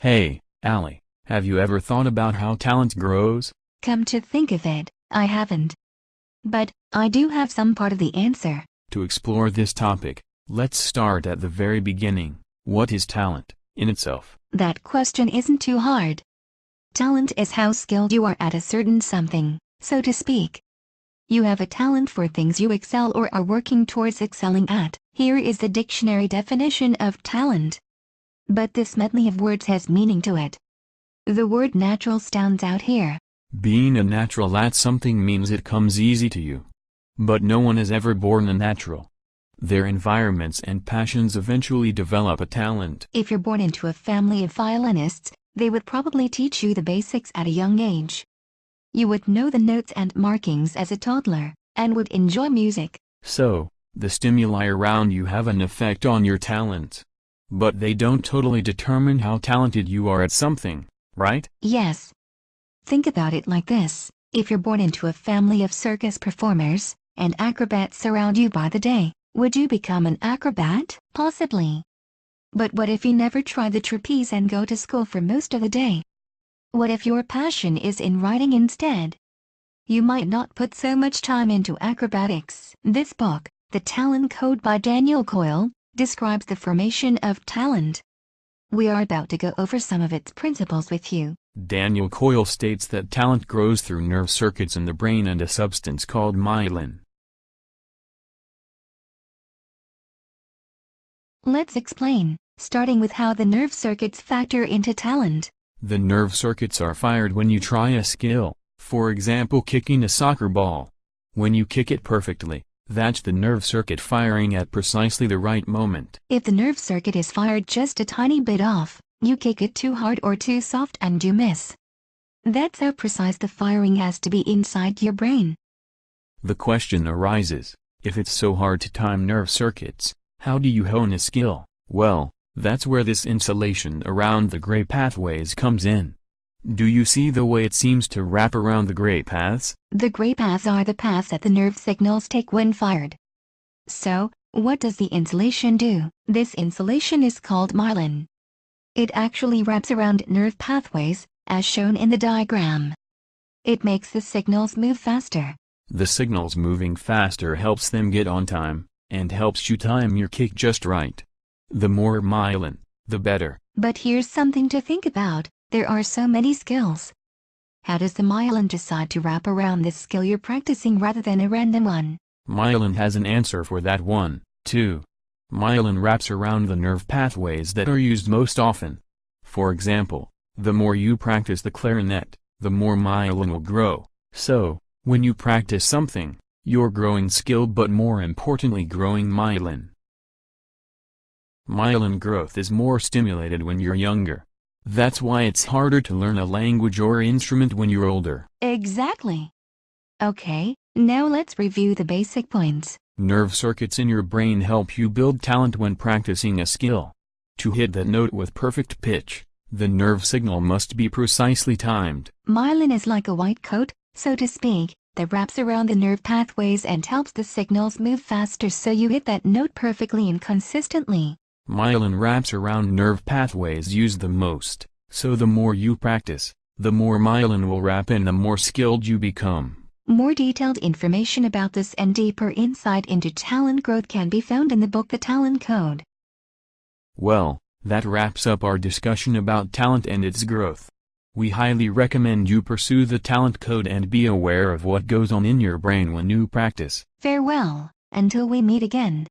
Hey, Allie, have you ever thought about how talent grows? Come to think of it, I haven't. But I do have some part of the answer. To explore this topic, let's start at the very beginning. What is talent, in itself? That question isn't too hard. Talent is how skilled you are at a certain something, so to speak. You have a talent for things you excel or are working towards excelling at. Here is the dictionary definition of talent. But this medley of words has meaning to it. The word natural stands out here. Being a natural at something means it comes easy to you. But no one is ever born a natural. Their environments and passions eventually develop a talent. If you're born into a family of violinists, they would probably teach you the basics at a young age. You would know the notes and markings as a toddler, and would enjoy music. So, the stimuli around you have an effect on your talent. But they don't totally determine how talented you are at something, right? Yes. Think about it like this. If you're born into a family of circus performers, and acrobats surround you by the day, would you become an acrobat? Possibly. But what if you never try the trapeze and go to school for most of the day? What if your passion is in writing instead? You might not put so much time into acrobatics. This book, The Talent Code by Daniel Coyle, describes the formation of talent. We are about to go over some of its principles with you. Daniel Coyle states that talent grows through nerve circuits in the brain and a substance called myelin. Let's explain, starting with how the nerve circuits factor into talent. The nerve circuits are fired when you try a skill, for example kicking a soccer ball. When you kick it perfectly, that's the nerve circuit firing at precisely the right moment. If the nerve circuit is fired just a tiny bit off, you kick it too hard or too soft and you miss. That's how precise the firing has to be inside your brain. The question arises, if it's so hard to time nerve circuits, how do you hone a skill? Well, that's where this insulation around the gray pathways comes in. Do you see the way it seems to wrap around the gray paths? The gray paths are the paths that the nerve signals take when fired. So, what does the insulation do? This insulation is called myelin. It actually wraps around nerve pathways, as shown in the diagram. It makes the signals move faster. The signals moving faster helps them get on time, and helps you time your kick just right. The more myelin, the better. But here's something to think about, there are so many skills. How does the myelin decide to wrap around this skill you're practicing rather than a random one? Myelin has an answer for that one, too. Myelin wraps around the nerve pathways that are used most often. For example, the more you practice the clarinet, the more myelin will grow. So, when you practice something, you're growing skill but more importantly growing myelin. Myelin growth is more stimulated when you're younger. That's why it's harder to learn a language or instrument when you're older. Exactly. Okay, now let's review the basic points. Nerve circuits in your brain help you build talent when practicing a skill. To hit that note with perfect pitch, the nerve signal must be precisely timed. Myelin is like a white coat, so to speak, that wraps around the nerve pathways and helps the signals move faster so you hit that note perfectly and consistently. Myelin wraps around nerve pathways used the most, so the more you practice, the more myelin will wrap and the more skilled you become. More detailed information about this and deeper insight into talent growth can be found in the book The Talent Code. Well, that wraps up our discussion about talent and its growth. We highly recommend you pursue the talent code and be aware of what goes on in your brain when you practice. Farewell, until we meet again.